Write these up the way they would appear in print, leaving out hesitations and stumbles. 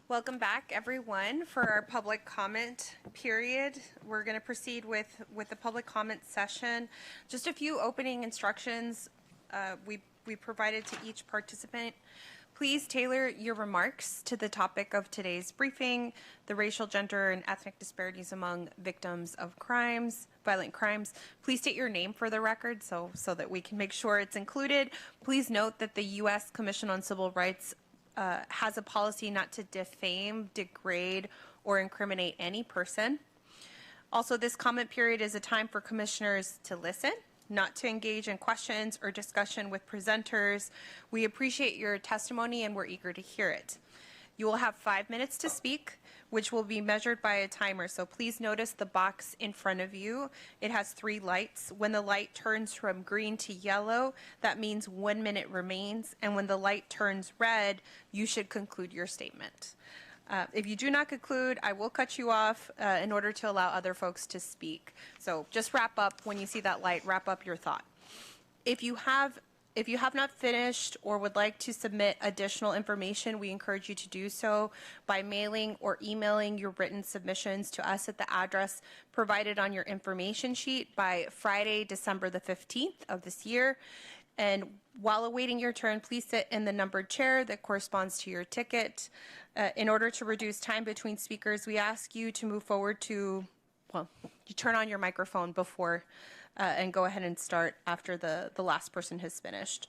Welcome back, everyone, for our public comment period. We're going to proceed with the public comment session. Just a few opening instructions we provided to each participant. Please tailor your remarks to the topic of today's briefing, the racial, gender, and ethnic disparities among victims of violent crimes. Please state your name for the record so that we can make sure it's included. Please note that the U.S. Commission on Civil Rights has a policy not to defame, degrade, or incriminate any person. Also, this comment period is a time for commissioners to listen, not to engage in questions or discussion with presenters. We appreciate your testimony and we're eager to hear it. You will have 5 minutes to speak, which will be measured by a timer. So please notice the box in front of you. It has 3 lights. When the light turns from green to yellow, that means 1 minute remains. And when the light turns red, you should conclude your statement. If you do not conclude, I will cut you off in order to allow other folks to speak. So just wrap up when you see that light, wrap up your thought. If you have not finished or would like to submit additional information, we encourage you to do so by mailing or emailing your written submissions to us at the address provided on your information sheet by Friday, December the 15th of this year. And while awaiting your turn, please sit in the numbered chair that corresponds to your ticket. In order to reduce time between speakers, we ask you to move forward you turn on your microphone before and go ahead and start after the last person has finished.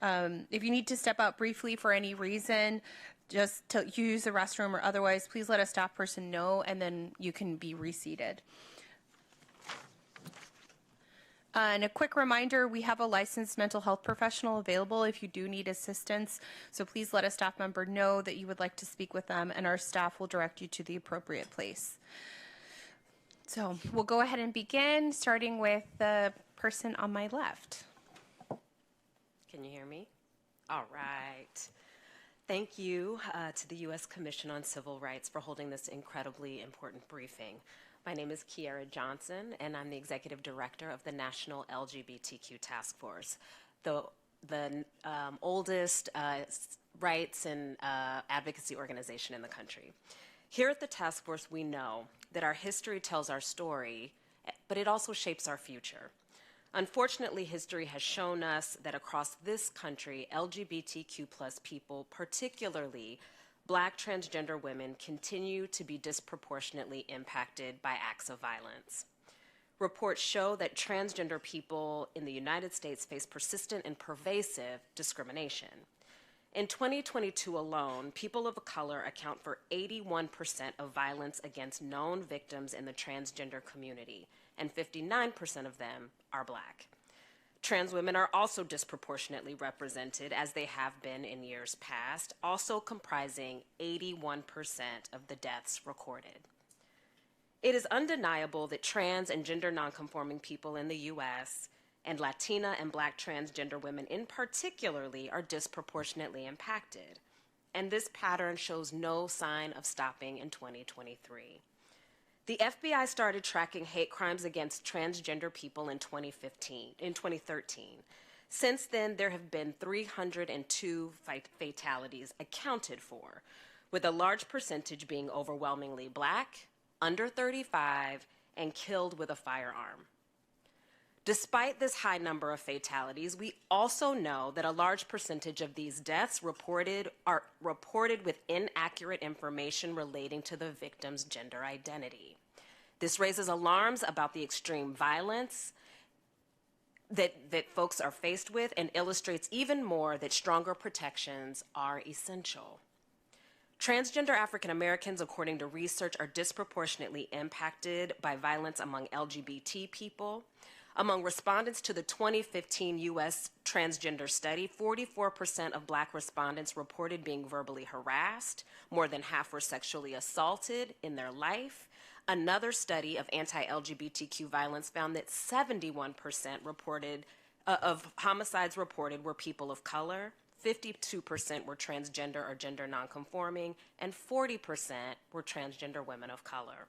If you need to step out briefly for any reason, just to use the restroom or otherwise, please let a staff person know and then you can be reseated. And a quick reminder, we have a licensed mental health professional available if you do need assistance. So please let a staff member know that you would like to speak with them and our staff will direct you to the appropriate place. So we'll go ahead and begin, starting with the person on my left. Can you hear me? All right. Thank you to the U.S. Commission on Civil Rights for holding this incredibly important briefing. My name is Kiara Johnson, and I'm the Executive Director of the National LGBTQ Task Force, the oldest rights and advocacy organization in the country. Here at the task force, we know that our history tells our story, but it also shapes our future. Unfortunately, history has shown us that across this country, LGBTQ+ people, particularly Black transgender women, continue to be disproportionately impacted by acts of violence. Reports show that transgender people in the United States face persistent and pervasive discrimination. In 2022 alone, people of color account for 81% of violence against known victims in the transgender community, and 59% of them are Black. Trans women are also disproportionately represented, as they have been in years past, also comprising 81% of the deaths recorded. It is undeniable that trans and gender nonconforming people in the U.S. and Latina and Black transgender women in particularly are disproportionately impacted, and this pattern shows no sign of stopping in 2023. The FBI started tracking hate crimes against transgender people in 2013. Since then, there have been 302 fatalities accounted for, with a large percentage being overwhelmingly Black, under 35, and killed with a firearm. Despite this high number of fatalities, we also know that a large percentage of these deaths are reported with inaccurate information relating to the victim's gender identity. This raises alarms about the extreme violence that folks are faced with and illustrates even more that stronger protections are essential. Transgender African Americans, according to research, are disproportionately impacted by violence among LGBT people. Among respondents to the 2015 U.S. transgender study, 44% of Black respondents reported being verbally harassed. More than half were sexually assaulted in their life. Another study of anti-LGBTQ violence found that 71% of homicides reported were people of color, 52% were transgender or gender nonconforming, and 40% were transgender women of color.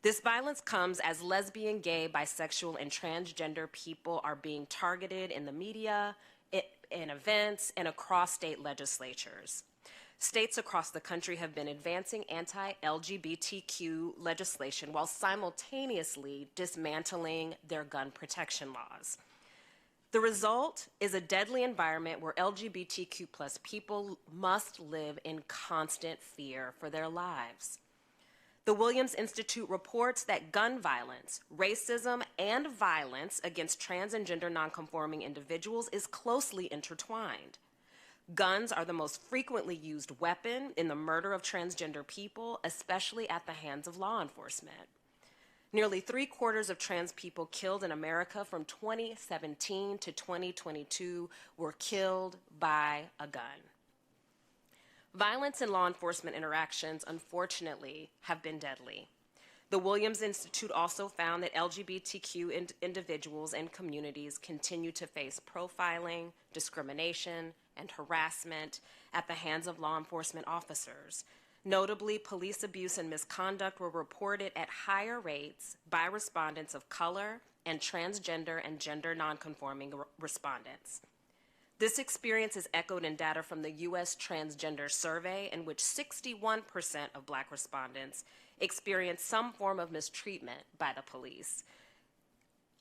This violence comes as lesbian, gay, bisexual, and transgender people are being targeted in the media, in events, and across state legislatures. States across the country have been advancing anti-LGBTQ legislation while simultaneously dismantling their gun protection laws. The result is a deadly environment where LGBTQ plus people must live in constant fear for their lives. The Williams Institute reports that gun violence, racism, and violence against trans and gender nonconforming individuals is closely intertwined. Guns are the most frequently used weapon in the murder of transgender people, especially at the hands of law enforcement. Nearly 3/4 of trans people killed in America from 2017 to 2022 were killed by a gun. Violence in law enforcement interactions, unfortunately, have been deadly. The Williams Institute also found that LGBTQ individuals and communities continue to face profiling, discrimination, and harassment at the hands of law enforcement officers. Notably, police abuse and misconduct were reported at higher rates by respondents of color and transgender and gender nonconforming respondents. This experience is echoed in data from the U.S. Transgender Survey, in which 61% of Black respondents experienced some form of mistreatment by the police,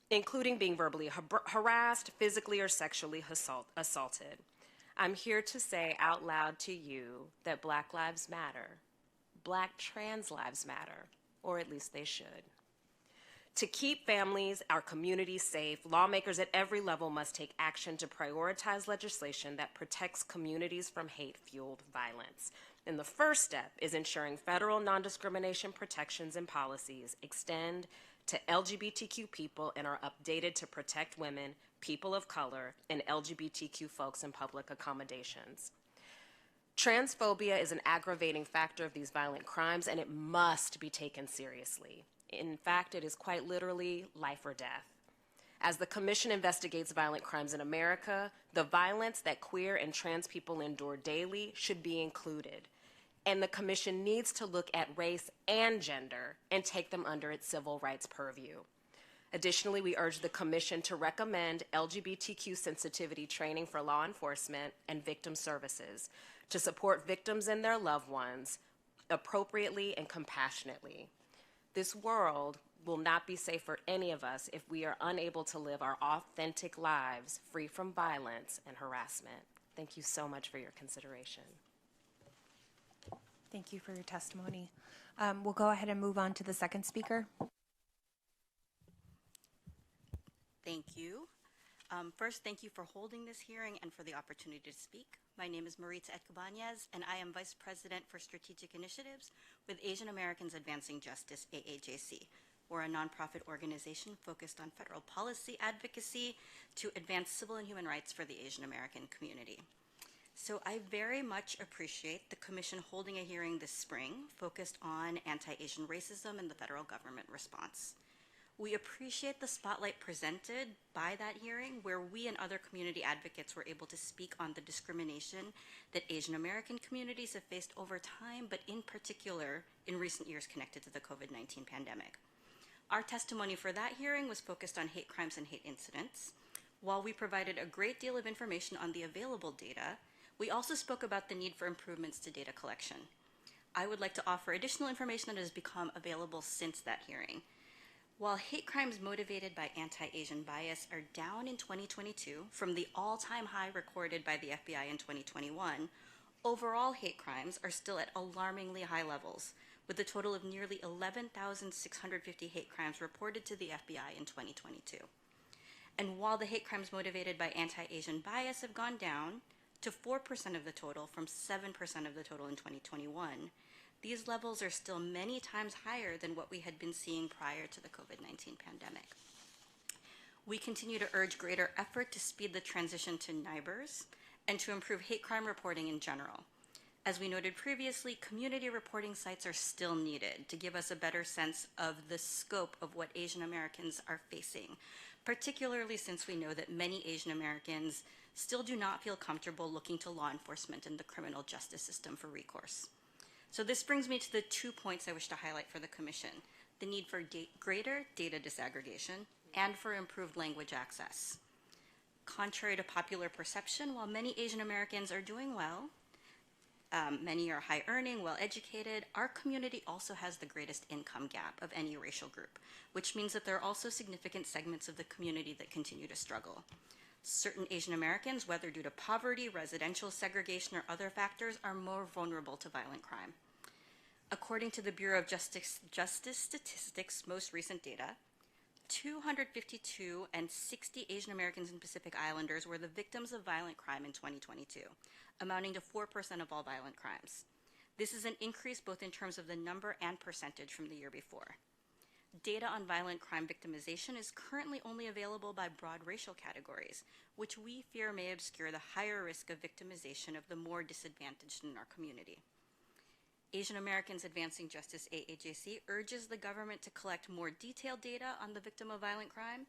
including being verbally harassed, physically or sexually assaulted. I'm here to say out loud to you that Black lives matter. Black trans lives matter, or at least they should. To keep families, our communities safe, lawmakers at every level must take action to prioritize legislation that protects communities from hate-fueled violence. And the first step is ensuring federal non-discrimination protections and policies extend to LGBTQ people and are updated to protect women, people of color, and LGBTQ folks in public accommodations. Transphobia is an aggravating factor of these violent crimes, and it must be taken seriously. In fact, it is quite literally life or death. As the Commission investigates violent crimes in America, the violence that queer and trans people endure daily should be included. And the Commission needs to look at race and gender and take them under its civil rights purview. Additionally, we urge the Commission to recommend LGBTQ sensitivity training for law enforcement and victim services to support victims and their loved ones appropriately and compassionately. This world will not be safe for any of us if we are unable to live our authentic lives free from violence and harassment. Thank you so much for your consideration. Thank you for your testimony. We'll go ahead and move on to the second speaker. Thank you. First, thank you for holding this hearing and for the opportunity to speak. My name is Maritza Etcabanez, and I am Vice President for Strategic Initiatives with Asian Americans Advancing Justice, AAJC. We're a nonprofit organization focused on federal policy advocacy to advance civil and human rights for the Asian American community. So I very much appreciate the Commission holding a hearing this spring focused on anti-Asian racism and the federal government response. We appreciate the spotlight presented by that hearing, where we and other community advocates were able to speak on the discrimination that Asian American communities have faced over time, but in particular in recent years connected to the COVID-19 pandemic. Our testimony for that hearing was focused on hate crimes and hate incidents. While we provided a great deal of information on the available data, we also spoke about the need for improvements to data collection. I would like to offer additional information that has become available since that hearing. While hate crimes motivated by anti-Asian bias are down in 2022 from the all-time high recorded by the FBI in 2021, overall hate crimes are still at alarmingly high levels, with a total of nearly 11,650 hate crimes reported to the FBI in 2022. And while the hate crimes motivated by anti-Asian bias have gone down to 4% of the total from 7% of the total in 2021, these levels are still many times higher than what we had been seeing prior to the COVID-19 pandemic. We continue to urge greater effort to speed the transition to NIBRs and to improve hate crime reporting in general. As we noted previously, community reporting sites are still needed to give us a better sense of the scope of what Asian Americans are facing, particularly since we know that many Asian Americans still do not feel comfortable looking to law enforcement and the criminal justice system for recourse. So this brings me to the 2 points I wish to highlight for the Commission: the need for greater data disaggregation and for improved language access. Contrary to popular perception, while many Asian Americans are doing well, Many are high earning, well educated. Our community also has the greatest income gap of any racial group, which means that there are also significant segments of the community that continue to struggle. Certain Asian Americans, whether due to poverty, residential segregation, or other factors, are more vulnerable to violent crime. According to the Bureau of Justice Statistics' most recent data, 252 and 60 Asian Americans and Pacific Islanders were the victims of violent crime in 2022, amounting to 4% of all violent crimes. This is an increase both in terms of the number and percentage from the year before. Data on violent crime victimization is currently only available by broad racial categories, which we fear may obscure the higher risk of victimization of the more disadvantaged in our community. Asian Americans Advancing Justice AAJC urges the government to collect more detailed data on the victim of violent crime,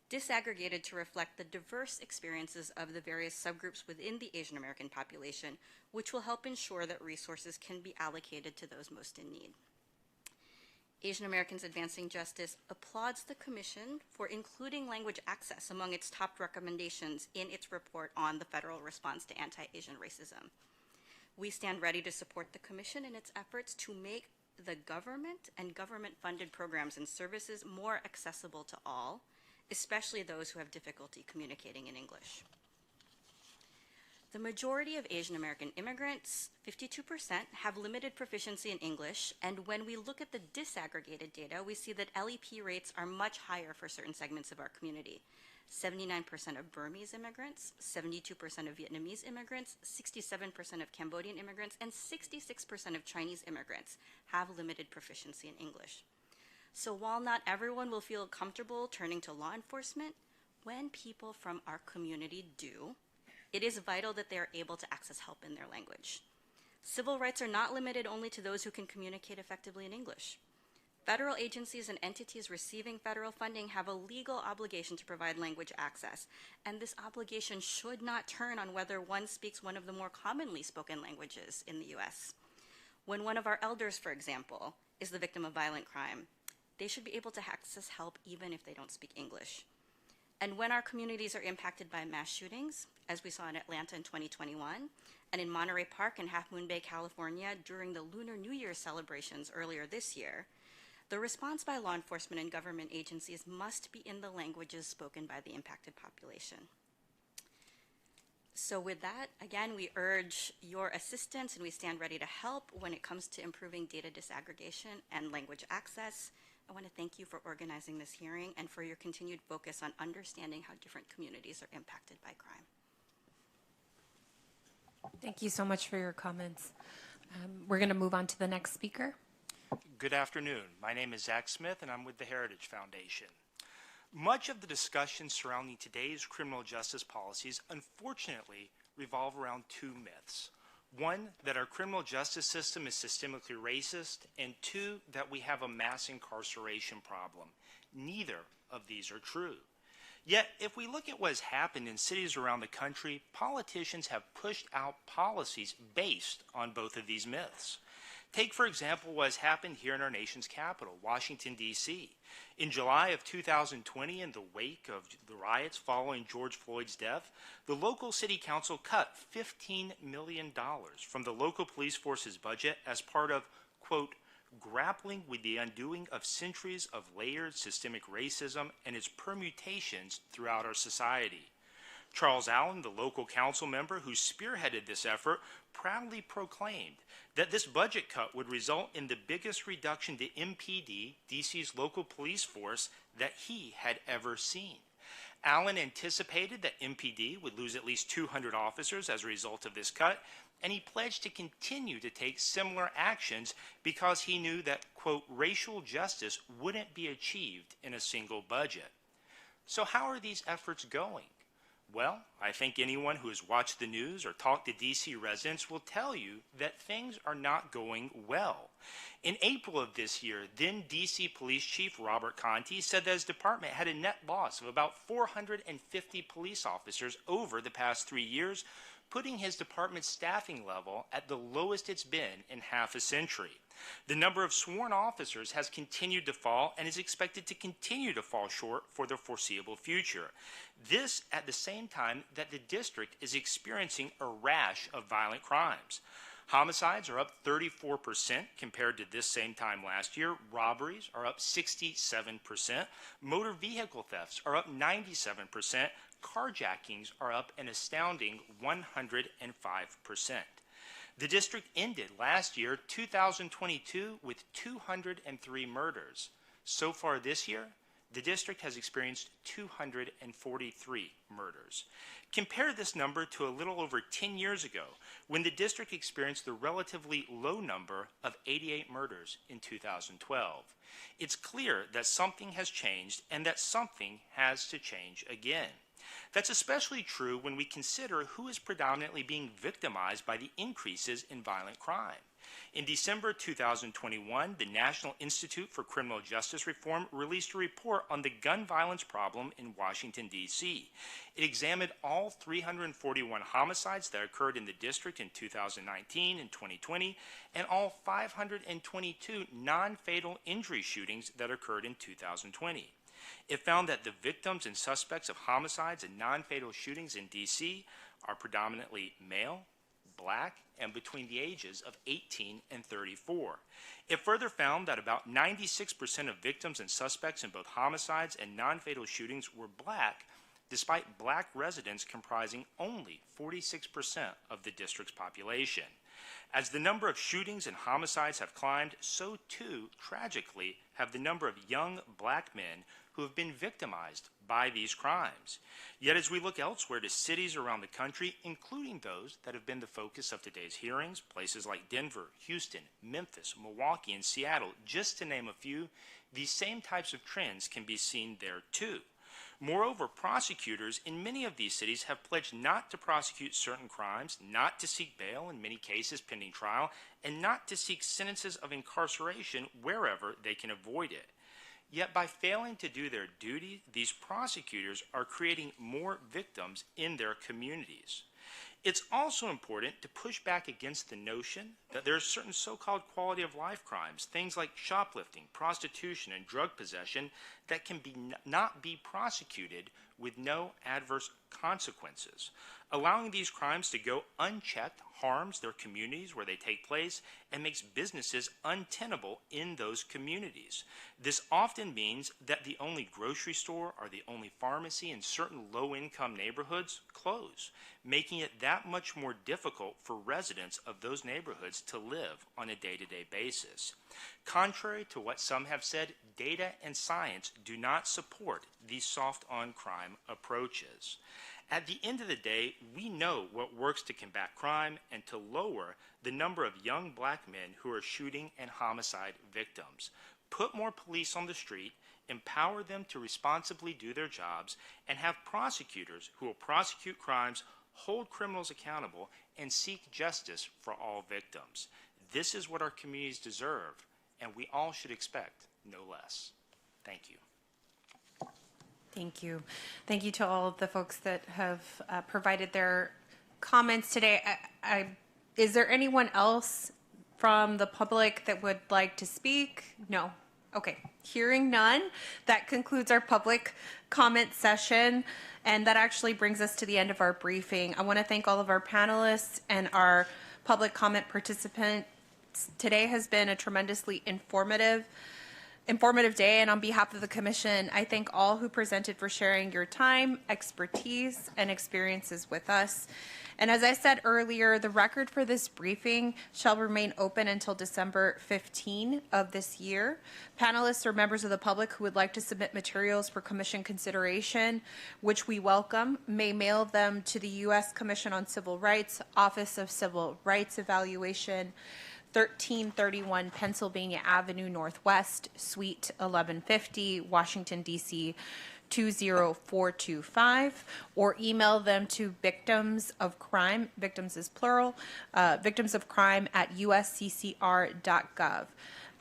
disaggregated to reflect the diverse experiences of the various subgroups within the Asian American population, which will help ensure that resources can be allocated to those most in need. Asian Americans Advancing Justice applauds the Commission for including language access among its top recommendations in its report on the federal response to anti-Asian racism. We stand ready to support the Commission in its efforts to make the government and government-funded programs and services more accessible to all, especially those who have difficulty communicating in English. The majority of Asian American immigrants, 52%, have limited proficiency in English, and when we look at the disaggregated data, we see that LEP rates are much higher for certain segments of our community. 79% of Burmese immigrants, 72% of Vietnamese immigrants, 67% of Cambodian immigrants, and 66% of Chinese immigrants have limited proficiency in English. So while not everyone will feel comfortable turning to law enforcement, when people from our community do, it is vital that they are able to access help in their language. Civil rights are not limited only to those who can communicate effectively in English. Federal agencies and entities receiving federal funding have a legal obligation to provide language access, and this obligation should not turn on whether one speaks one of the more commonly spoken languages in the US. When one of our elders, for example, is the victim of violent crime, they should be able to access help even if they don't speak English. And when our communities are impacted by mass shootings, as we saw in Atlanta in 2021, and in Monterey Park and Half Moon Bay, California, during the Lunar New Year celebrations earlier this year, the response by law enforcement and government agencies must be in the languages spoken by the impacted population. So with that, again, we urge your assistance and we stand ready to help when it comes to improving data disaggregation and language access. I want to thank you for organizing this hearing and for your continued focus on understanding how different communities are impacted by crime. Thank you so much for your comments. We're going to move on to the next speaker. Good afternoon. My name is Zach Smith, and I'm with the Heritage Foundation. Much of the discussion surrounding today's criminal justice policies, unfortunately, revolve around two myths. One, that our criminal justice system is systemically racist, and two, that we have a mass incarceration problem. Neither of these are true. Yet, if we look at what has happened in cities around the country, politicians have pushed out policies based on both of these myths. Take, for example, what has happened here in our nation's capital, Washington, D.C. In July of 2020, in the wake of the riots following George Floyd's death, the local city council cut $15 million from the local police force's budget as part of, quote, grappling with the undoing of centuries of layered systemic racism and its permutations throughout our society. Charles Allen, the local council member who spearheaded this effort, proudly proclaimed that this budget cut would result in the biggest reduction to MPD, DC's local police force, that he had ever seen. Allen anticipated that MPD would lose at least 200 officers as a result of this cut, and he pledged to continue to take similar actions because he knew that, quote, racial justice wouldn't be achieved in a single budget. So how are these efforts going? Well, I think anyone who has watched the news or talked to DC residents will tell you that things are not going well. In April of this year, then DC Police Chief Robert Conti said that his department had a net loss of about 450 police officers over the past 3 years, putting his department's staffing level at the lowest it's been in half a century. The number of sworn officers has continued to fall and is expected to continue to fall short for the foreseeable future. This at the same time that the district is experiencing a rash of violent crimes. Homicides are up 34% compared to this same time last year. Robberies are up 67%. Motor vehicle thefts are up 97%. Carjackings are up an astounding 105%. The district ended last year, 2022, with 203 murders. So far this year, the district has experienced 243 murders. Compare this number to a little over 10 years ago, when the district experienced the relatively low number of 88 murders in 2012. It's clear that something has changed and that something has to change again. That's especially true when we consider who is predominantly being victimized by the increases in violent crime. In December 2021, the National Institute for Criminal Justice Reform released a report on the gun violence problem in Washington, D.C. It examined all 341 homicides that occurred in the district in 2019 and 2020, and all 522 non-fatal injury shootings that occurred in 2020. It found that the victims and suspects of homicides and non-fatal shootings in D.C. are predominantly male, Black, and between the ages of 18 and 34. It further found that about 96% of victims and suspects in both homicides and non-fatal shootings were Black, despite Black residents comprising only 46% of the district's population. As the number of shootings and homicides have climbed, so too, tragically, have the number of young Black men who have been victimized by these crimes. Yet as we look elsewhere to cities around the country, including those that have been the focus of today's hearings, places like Denver, Houston, Memphis, Milwaukee, and Seattle, just to name a few, these same types of trends can be seen there too. Moreover, prosecutors in many of these cities have pledged not to prosecute certain crimes, not to seek bail in many cases pending trial, and not to seek sentences of incarceration wherever they can avoid it. Yet by failing to do their duty, these prosecutors are creating more victims in their communities. It's also important to push back against the notion that there are certain so-called quality of life crimes, things like shoplifting, prostitution, and drug possession, that can not be prosecuted with no adverse consequences. Allowing these crimes to go unchecked harms their communities where they take place and makes businesses untenable in those communities. This often means that the only grocery store or the only pharmacy in certain low-income neighborhoods close, making it that much more difficult for residents of those neighborhoods to live on a day-to-day basis. Contrary to what some have said, data and science do not support these soft-on-crime approaches. At the end of the day, we know what works to combat crime and to lower the number of young Black men who are shooting and homicide victims. Put more police on the street, empower them to responsibly do their jobs, and have prosecutors who will prosecute crimes, hold criminals accountable, and seek justice for all victims. This is what our communities deserve, and we all should expect no less. Thank you. Thank you. Thank you to all of the folks that have provided their comments today. Is there anyone else from the public that would like to speak? No. Okay. Hearing none, that concludes our public comment session, and that actually brings us to the end of our briefing. I want to thank all of our panelists and our public comment participants. Today has been a tremendously informative day, and on behalf of the Commission, I thank all who presented for sharing your time, expertise, and experiences with us. And as I said earlier, the record for this briefing shall remain open until December 15 of this year. Panelists or members of the public who would like to submit materials for Commission consideration, which we welcome, may mail them to the U.S. Commission on Civil Rights, Office of Civil Rights Evaluation, 1331 Pennsylvania Avenue Northwest, Suite 1150, Washington, D.C. 20425, or email them to victims of crime, victims is plural, victims of crime at usccr.gov.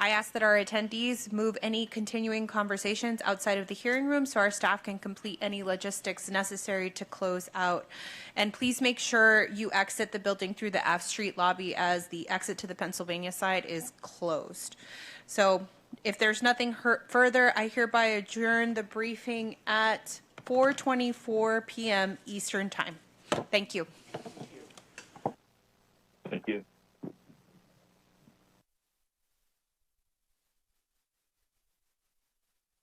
I ask that our attendees move any continuing conversations outside of the hearing room so our staff can complete any logistics necessary to close out. And please make sure you exit the building through the F Street lobby, as the exit to the Pennsylvania side is closed. So if there's nothing further, I hereby adjourn the briefing at 4:24 p.m. Eastern Time. Thank you.